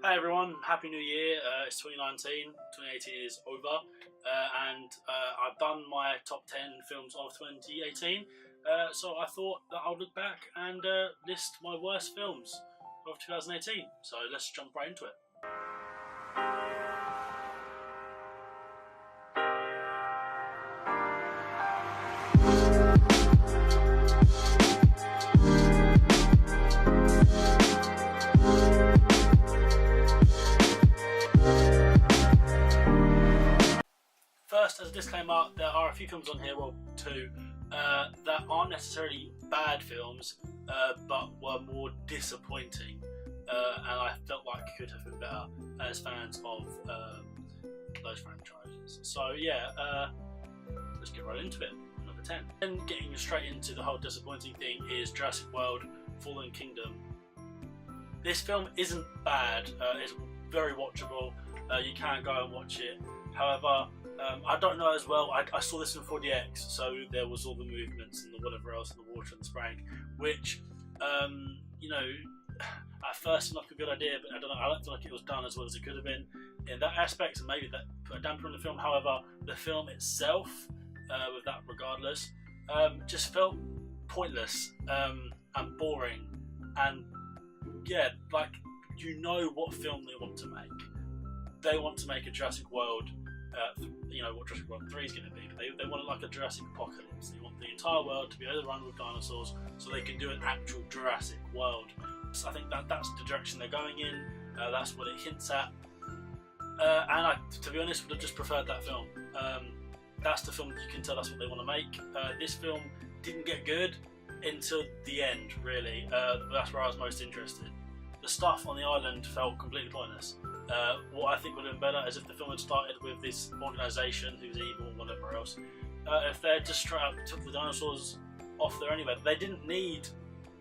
Hey everyone, Happy New Year. It's 2019, 2018 is over, and I've done my top 10 films of 2018, so I thought that I'll look back and list my worst films of 2018, so let's jump right into it. First, as a disclaimer, there are a few films on here, well, two, that aren't necessarily bad films, but were more disappointing, and I felt like could have been better as fans of those franchises. So yeah, let's get right into it. Number 10. Then getting straight into the whole disappointing thing is Jurassic World: Fallen Kingdom. This film isn't bad, it's very watchable, you can go and watch it. However, I don't know as well, I saw this in 4DX, so there was all the movements and the whatever else and the water and the spraying, which, you know, at first seemed like a good idea, but I don't know, I don't feel like it was done as well as it could have been in that aspect, and maybe that put a damper on the film. However, the film itself, with that regardless, just felt pointless and boring, and yeah, like, you know what film they want to make. They want to make a Jurassic World, you know what Jurassic World 3 is going to be, but they want it like a Jurassic Apocalypse. They want the entire world to be overrun with dinosaurs so they can do an actual Jurassic World. So I think that's the direction they're going in, that's what it hints at, and I, to be honest, would have just preferred that film. That's the film that you can tell that's what they want to make. This film didn't get good until the end, really. That's where I was most interested. The stuff on the island felt completely pointless. What I think would have been better is if the film had started with this organisation who's evil and whatever else. If they just straight up took the dinosaurs off there anyway. They didn't need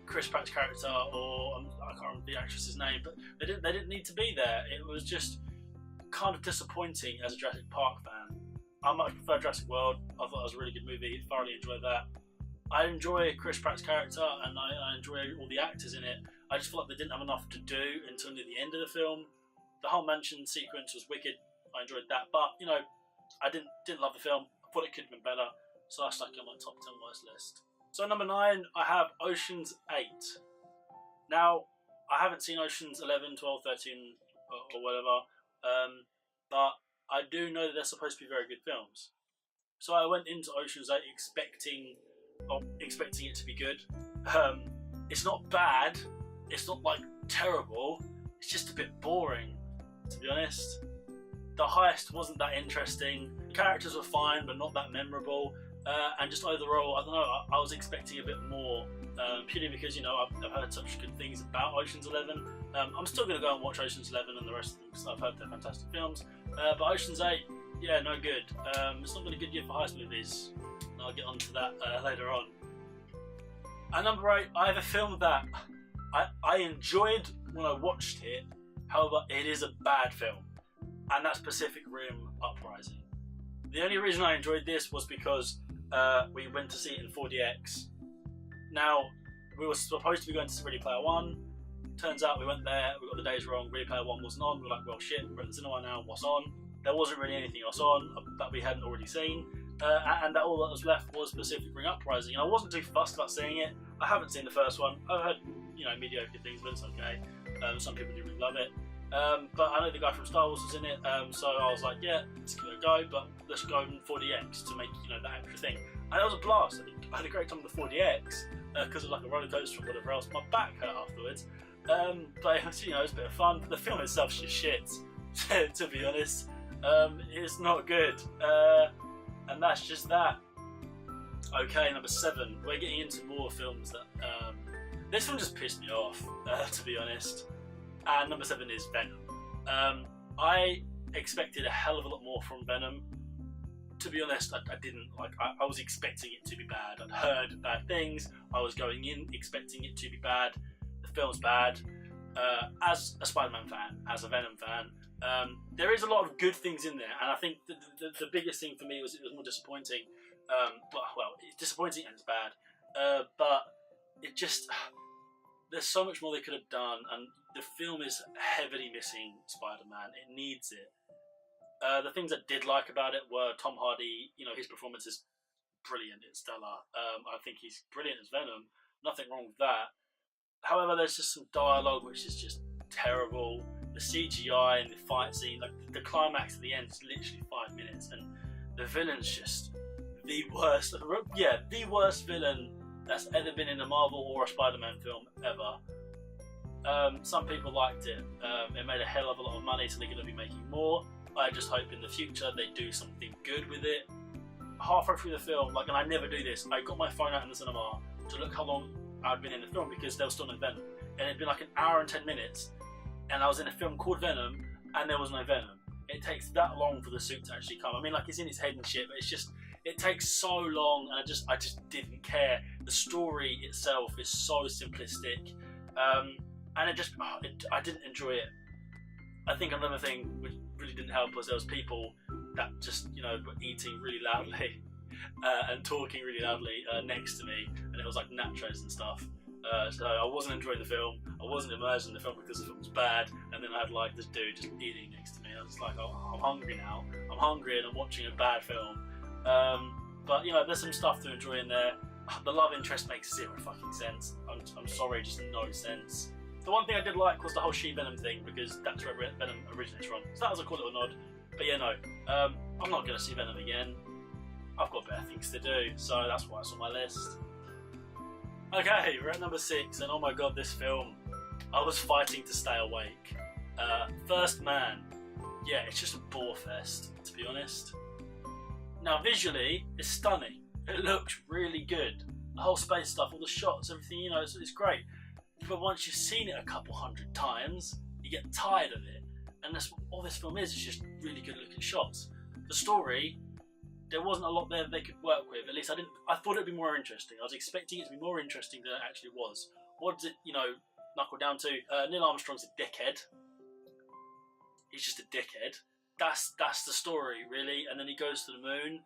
Chris Pratt's character, or I can't remember the actress's name, but they didn't need to be there. It was just kind of disappointing as a Jurassic Park fan. I much prefer Jurassic World. I thought it was a really good movie, thoroughly enjoyed that. I enjoy Chris Pratt's character and I enjoy all the actors in it. I just feel like they didn't have enough to do until near the end of the film. The whole mansion sequence was wicked. I enjoyed that, but you know, I didn't love the film. I thought it could have been better, so I stuck it on my top 10 worst list. So number 9, I have Ocean's 8. Now, I haven't seen Ocean's 11, 12, 13, or whatever, but I do know that they're supposed to be very good films. So I went into Ocean's 8 expecting it to be good. It's not bad. It's not like terrible. It's just a bit boring, to be honest. The heist wasn't that interesting. The characters were fine, but not that memorable. And just overall, I don't know, I was expecting a bit more, purely because, you know, I've heard such good things about Ocean's 11. I'm still going to go and watch Ocean's 11 and the rest of them because I've heard they're fantastic films. But Ocean's 8, yeah, no good. It's not been a good year for heist movies. And I'll get onto that later on. At number 8, I have a film that I enjoyed when I watched it. However, it is a bad film, and that's Pacific Rim Uprising. The only reason I enjoyed this was because we went to see it in 4DX. Now, we were supposed to be going to Ready Player One. Turns out we went there, we got the days wrong, Ready Player One wasn't on. We're like, well shit, we're at the cinema now, what's on? There wasn't really anything else on that we hadn't already seen. And that all that was left was Pacific Rim Uprising. And I wasn't too fussed about seeing it. I haven't seen the first one. I've heard, you know, mediocre things, but it's okay. Some people do really love it. But I know the guy from Star Wars was in it, so I was like, yeah, let's give it a go, but let's go in 4DX to make, you know, that extra thing. And it was a blast. I had a great time with the 4DX, because of like a roller coaster or whatever else. My back hurt afterwards. But it was, you know, it was a bit of fun. The film itself's just shit, to be honest. It's not good. And that's just that. Okay, number 7. We're getting into more films that... this one just pissed me off, to be honest. And number 7 is Venom. I expected a hell of a lot more from Venom. To be honest, I didn't. Like, I was expecting it to be bad. I'd heard bad things. I was going in expecting it to be bad. The film's bad. As a Spider-Man fan, as a Venom fan, there is a lot of good things in there, and I think the biggest thing for me was it was more disappointing. Well, it's disappointing and it's bad, but it just there's so much more they could have done, and the film is heavily missing Spider-Man. It needs it. The things I did like about it were Tom Hardy. You know, his performance is brilliant. It's stellar. I think he's brilliant as Venom. Nothing wrong with that. However, there's just some dialogue which is just terrible. The CGI and the fight scene, like the climax at the end, is literally 5 minutes, and the villain's just the worst. Yeah, the worst villain that's ever been in a Marvel or a Spider-Man film ever. Some people liked it. It made a hell of a lot of money, so they're going to be making more. I just hope in the future they do something good with it. Halfway through the film, like, and I never do this, I got my phone out in the cinema to look how long I'd been in the film, because there was still no Venom, and it'd been like an hour and 10 minutes, and I was in a film called Venom, and there was no Venom. It takes that long for the suit to actually come. I mean, like, it's in his head and shit, but it's just, it takes so long, and I just didn't care. The story itself is so simplistic, and I didn't enjoy it. I think another thing which really didn't help was there was people that just, you know, were eating really loudly and talking really loudly next to me, and it was like nachos and stuff. So I wasn't enjoying the film. I wasn't immersed in the film because the film was bad, and then I had like this dude just eating next to me. I was like, oh, I'm hungry now. I'm hungry and I'm watching a bad film. But you know, there's some stuff to enjoy in there. The love interest makes zero fucking sense. I'm sorry, just no sense. The one thing I did like was the whole She-Venom thing, because that's where Venom originates from. So that was a cool little nod. But yeah, no, I'm not going to see Venom again. I've got better things to do, so that's why it's on my list. Okay, we're at number 6, and oh my god, this film, I was fighting to stay awake. First Man, yeah, it's just a bore fest, to be honest. Now, visually, it's stunning. It looks really good. The whole space stuff, all the shots, everything, you know, it's great. But once you've seen it a couple hundred times, you get tired of it. And that's what all this film is. It's just really good looking shots. The story, there wasn't a lot there they could work with. At least I thought it'd be more interesting. I was expecting it to be more interesting than it actually was. What does it, you know, knuckle down to? Neil Armstrong's a dickhead. He's just a dickhead. That's the story, really. And then he goes to the moon,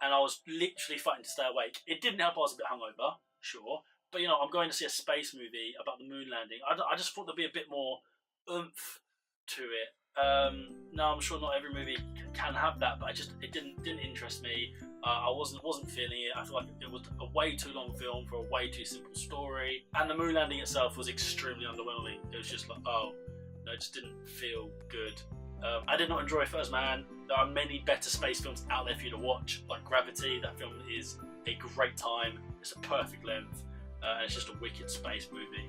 and I was literally fighting to stay awake. It didn't help I was a bit hungover, sure. But, you know, I'm going to see a space movie about the moon landing. I just thought there'd be a bit more oomph to it. Now, I'm sure not every movie can have that, but it didn't interest me. I wasn't feeling it. I feel like it was a way too long film for a way too simple story. And the moon landing itself was extremely underwhelming. It was just like, oh, no, it just didn't feel good. I did not enjoy First Man. There are many better space films out there for you to watch, like Gravity. That film is a great time. It's a perfect length. And it's just a wicked space movie.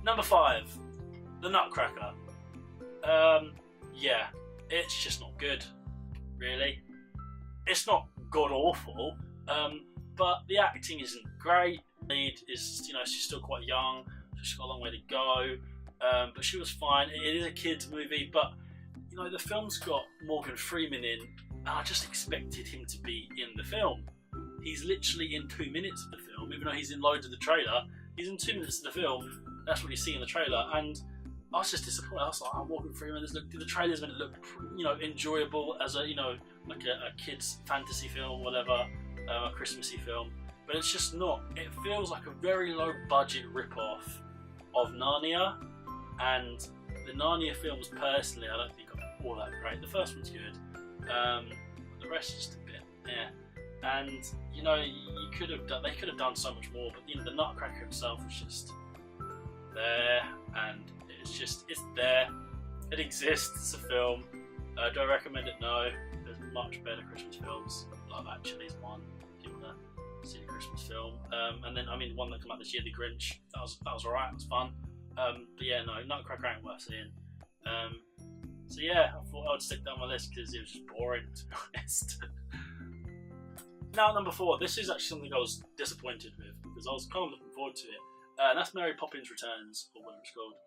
Number 5, The Nutcracker. Yeah, it's just not good, really. It's not god awful, but the acting isn't great. Lead is, you know, she's still quite young, so she's got a long way to go. But she was fine. It is a kids' movie, but you know, the film's got Morgan Freeman in, and I just expected him to be in the film. He's literally in 2 minutes of the film, even though he's in loads of the trailer. He's in 2 minutes of the film. That's what you see in the trailer, and I was just disappointed. I was like, oh, Morgan Freeman. The trailers made it look, you know, enjoyable as a, you know, like a kids' fantasy film, whatever, a Christmassy film. But it's just not. It feels like a very low budget rip-off of Narnia, and the Narnia films, personally, I don't think are all that great. The first one's good. The rest is just a bit, yeah. And you know, they could have done so much more. But you know, the Nutcracker itself was just there, and it's there. It exists. It's a film. Do I recommend it? No. There's much better Christmas films. Love Actually is one. If you want to see a Christmas film. And then, I mean, one that came out this year, The Grinch. That was alright. It was fun. But yeah, no, Nutcracker ain't worth seeing. So yeah, I thought I would stick that on my list because it was just boring, to be honest. Now, number 4. This is actually something I was disappointed with because I was kind of looking forward to it. And that's Mary Poppins Returns, or whatever it's called.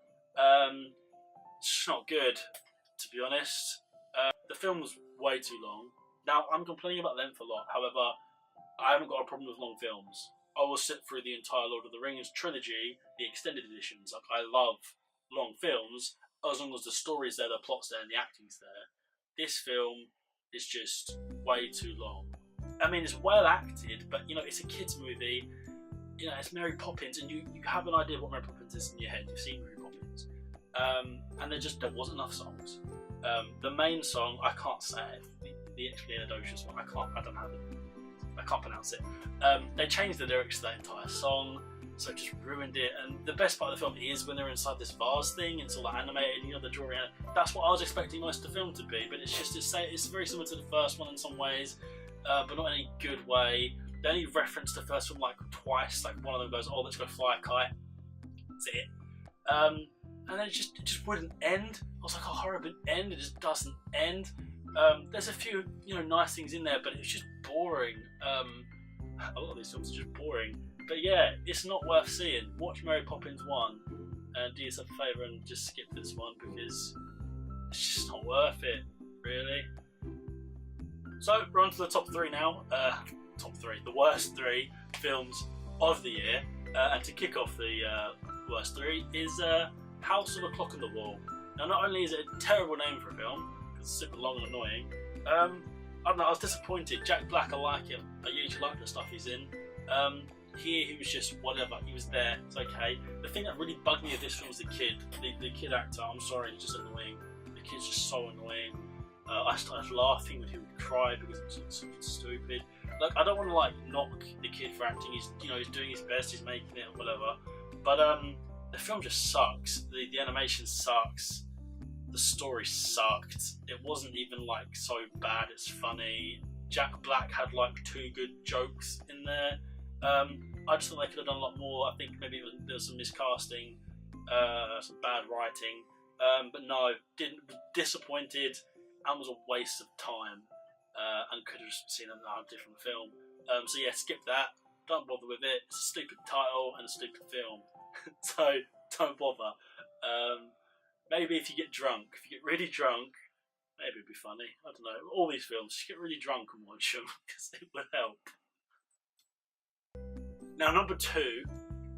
It's just not good, to be honest. The film's way too long. Now, I'm complaining about length a lot. However, I haven't got a problem with long films. I will sit through the entire Lord of the Rings trilogy, the extended editions. Like, I love long films as long as the story's there, the plot's there, and the acting's there. This film is just way too long. I mean, it's well acted, but you know, it's a kids' movie. you know, it's Mary Poppins, and you have an idea of what Mary Poppins is in your head. You've seen Mary Poppins, and there wasn't enough songs. The main song, I can't say it. The Expialidocious one, I can't pronounce it. They changed the lyrics to that entire song, so it just ruined it. And the best part of the film is when they're inside this vase thing, it's all like animated, you know, the drawing. That's what I was expecting most of the film to be, but it's very similar to the first one in some ways, but not in any good way. They only reference the first one like twice. Like one of them goes, "Oh, let's go fly a kite." That's it. And then it just wouldn't end. I was like, "Oh, horror would end." It just doesn't end. There's a few, you know, nice things in there, but it's just boring. A lot of these films are just boring. But yeah, it's not worth seeing. Watch Mary Poppins 1 and do yourself a favour and just skip this one because it's just not worth it, really. So we're on to the top 3 now. Top 3, the worst 3 films of the year. And to kick off the worst 3 is House of a Clock on the Wall. Now, not only is it a terrible name for a film, because it's super long and annoying, I don't know, I was disappointed. Jack Black, I like him. I usually like the stuff he's in. Here, he was just whatever. He was there. It's okay. The thing that really bugged me of this film was the kid. The kid actor, I'm sorry, he's just annoying. The kid's just so annoying. I started laughing when he would cry because it was something stupid. Like, I don't want to like knock the kid for acting. He's doing his best. He's making it, whatever. But the film just sucks. The animation sucks. The story sucked. It wasn't even like so bad. It's funny. Jack Black had like 2 good jokes in there. I just thought they could have done a lot more. I think maybe there was some miscasting, some bad writing. But no, disappointed and was a waste of time. And could have seen a different film. So yeah, skip that. Don't bother with it. It's a stupid title and a stupid film. So don't bother. Maybe if you get drunk, if you get really drunk, maybe it'd be funny. I don't know. All these films, just get really drunk and watch them because it will help. Now, number 2,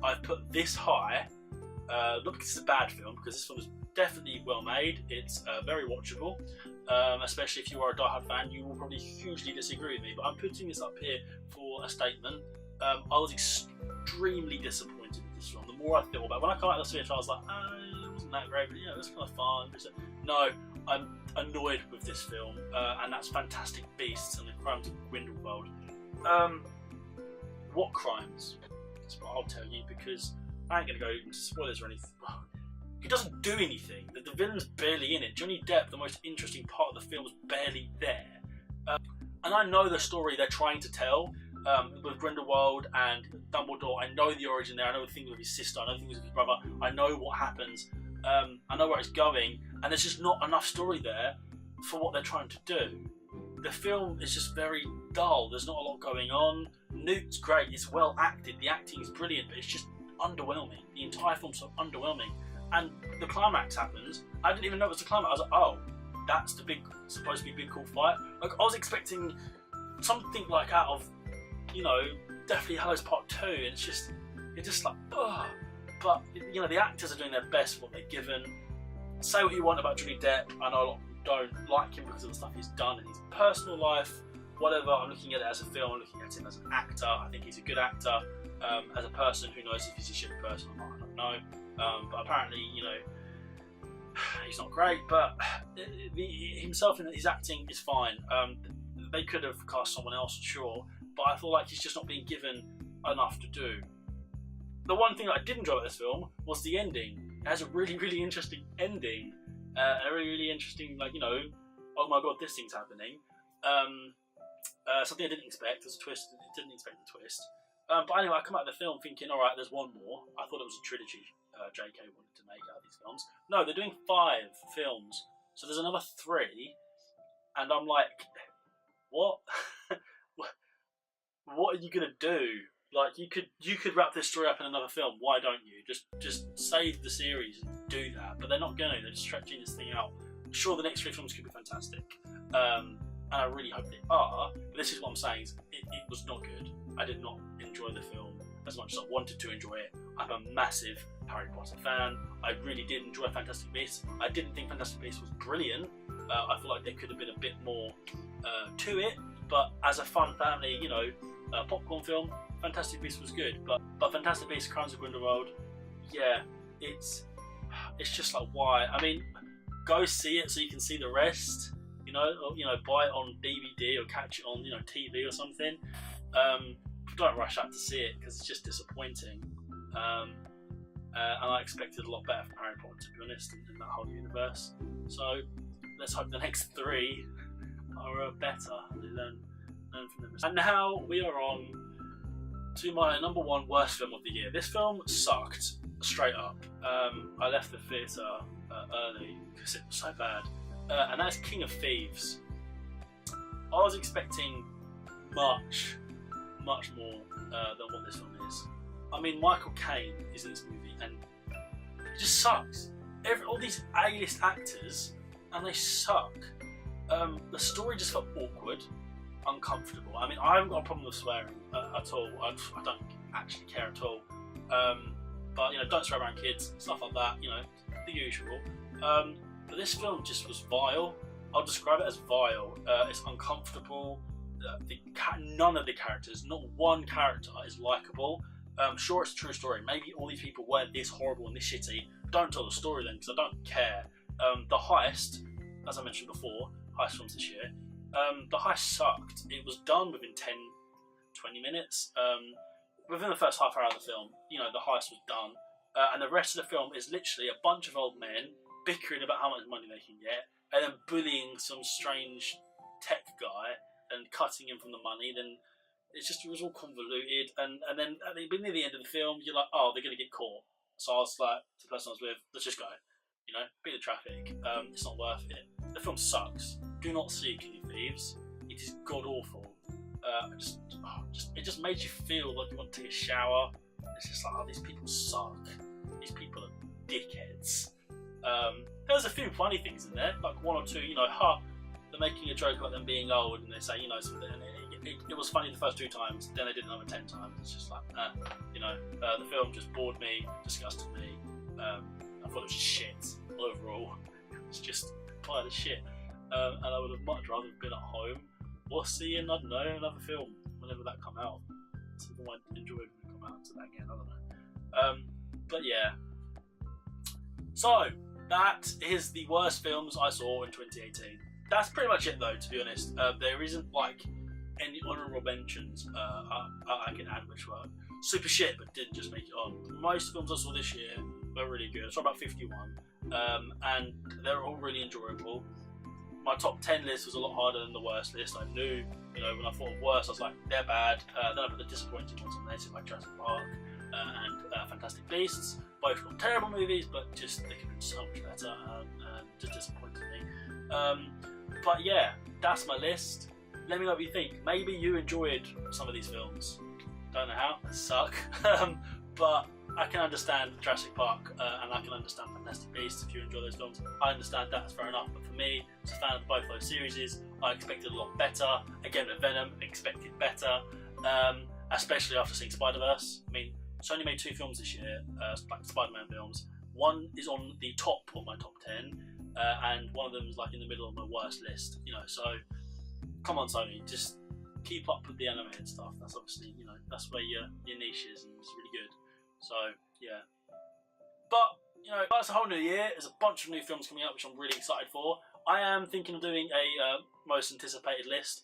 I've put This High. Not because it's a bad film, because this film is definitely well made. It's very watchable, especially if you are a diehard fan. You will probably hugely disagree with me, but I'm putting this up here for a statement. I was extremely disappointed with this film. The more I thought about it, when I came out of the theatre, I was like, it wasn't that great, but you know, it was kind of fun. No, I'm annoyed with this film, and that's Fantastic Beasts and the Crimes of Grindelwald. What crimes? That's what I'll tell you, because I ain't going to go into spoilers or anything. He doesn't do anything. The villain's barely in it. Johnny Depp, the most interesting part of the film, is barely there. And I know the story they're trying to tell with Grindelwald and Dumbledore. I know the origin there. I know the thing with his sister. I know the thing with his brother. I know what happens. I know where it's going. And there's just not enough story there for what they're trying to do. The film is just very dull. There's not a lot going on. Newt's great. It's well acted. The acting is brilliant, but it's just underwhelming. The entire film's so underwhelming. And the climax happens. I didn't even know it was the climax. I was like, oh, that's the supposed to be big cool fight. Like, I was expecting something like out of, you know, Deathly Hallows Part 2. And it's just like, ugh. But, you know, the actors are doing their best for what they're given. Say what you want about Johnny Depp. I know a lot of people don't like him because of the stuff he's done in his personal life. Whatever, I'm looking at it as a film. I'm looking at him as an actor. I think he's a good actor. As a person, who knows if he's a shit person or not, I don't know. But apparently, you know, he's not great, but himself and his acting is fine. They could have cast someone else, sure, but I feel like he's just not being given enough to do. The one thing that I did enjoy about this film was the ending. It has a really, really interesting ending. A really, really interesting, like, you know, oh my god, this thing's happening. Something I didn't expect. There's a twist. I didn't expect the twist. But anyway, I come out of the film thinking, alright, there's one more. I thought it was a trilogy JK wanted to make out of these films. No, they're doing 5 films. So there's another 3. And I'm like, what? What are you going to do? Like, you could wrap this story up in another film. Why don't you? Just save the series and do that. But they're not going to. They're just stretching this thing out. I'm sure the next 3 films could be fantastic. And I really hope they are. But this is what I'm saying. It was not good. I did not enjoy the film as much as I wanted to enjoy it. I'm a massive Harry Potter fan. I really did enjoy Fantastic Beasts. I didn't think Fantastic Beasts was brilliant. I feel like there could have been a bit more to it. But as a fun family, you know, popcorn film, Fantastic Beasts was good, but Fantastic Beasts: Crimes of Grindelwald, yeah, it's just like, why? I mean, go see it so you can see the rest. You know, or, buy it on DVD or catch it on TV or something. Don't rush out to see it because it's just disappointing. And I expected a lot better from Harry Potter, to be honest, in that whole universe. So let's hope the next 3 are better. Learn from them. And now we are on to my number 1 worst film of the year. This film sucked, straight up. I left the theatre early because it was so bad. And that's King of Thieves. I was expecting much more than what this film is. I mean, Michael Caine is in this movie and it just sucks. All these A-list actors, and they suck. The story just felt awkward, uncomfortable. I mean, I haven't got a problem with swearing at all. I don't actually care at all. But don't swear around kids, stuff like that. The usual. But this film just was vile. I'll describe it as vile. It's uncomfortable. None of the characters, not one character, is likable. Sure, it's a true story. Maybe all these people weren't this horrible and this shitty. Don't tell the story then, because I don't care. The heist, as I mentioned before, heist films this year, the heist sucked. It was done within 10-20 minutes. Within the first half hour of the film, the heist was done. And the rest of the film is literally a bunch of old men bickering about how much money they can get, and then bullying some strange tech guy and cutting him from the money. Then it was all convoluted, and then near the end of the film, you're like, oh, they're going to get caught. So I was like, to the person I was with, let's just go. Beat the traffic. It's not worth it. The film sucks. Do not see King of Thieves. It is god awful. It just made you feel like you want to take a shower. It's just like, oh, these people suck. These people are dickheads. There's a few funny things in there, like one or two. They're making a joke about them being old, and they say, it was funny the first 2 times. Then they did another 10 times. It's just like, the film just bored me, disgusted me. I thought it was shit overall. It's just a pile of shit. And I would have much rather been at home or seeing, I don't know, another film whenever that come out. Something I enjoyed when it come out to that again. I don't know. But yeah. So that is the worst films I saw in 2018. That's pretty much it, though. To be honest, there isn't like any honourable mentions I can add, which were super shit but didn't just make it on. Most films I saw this year were really good. I saw about 51, and they're all really enjoyable. My top 10 list was a lot harder than the worst list. I knew, when I thought of worst, I was like, they're bad. Then I put the disappointing ones on there, so like Jurassic Park and Fantastic Beasts. Both got terrible movies, but just they could have been so much better, and just disappointed me. But yeah, that's my list. Let me know what you think. Maybe you enjoyed some of these films. Don't know how, they suck. But I can understand Jurassic Park, and I can understand Fantastic Beasts if you enjoy those films. I understand that, it's fair enough. But for me, as a fan of both those series, I expected a lot better. Again, with Venom, expected better. Especially after seeing Spider-Verse. I mean, it's only made 2 films this year, like Spider-Man films. One is on the top of my top 10, and one of them is like in the middle of my worst list. So come on, Sony, just keep up with the animated stuff. That's obviously, that's where your niche is, and it's really good. So yeah, but that's a whole new year. There's a bunch of new films coming out, which I'm really excited for. I am thinking of doing a most anticipated list,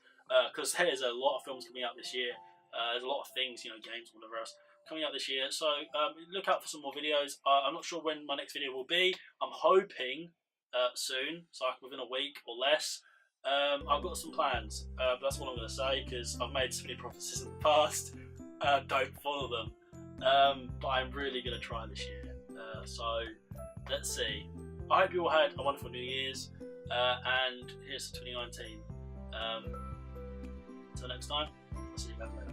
because there's a lot of films coming out this year. There's a lot of things, games, whatever else, coming out this year. So look out for some more videos. I'm not sure when my next video will be. I'm hoping soon, so like within a week or less. I've got some plans, but that's what I'm going to say, because I've made so many prophecies in the past. Don't follow them. But I'm really going to try this year. So let's see. I hope you all had a wonderful New Year's, and here's to 2019. Until next time, I'll see you guys later.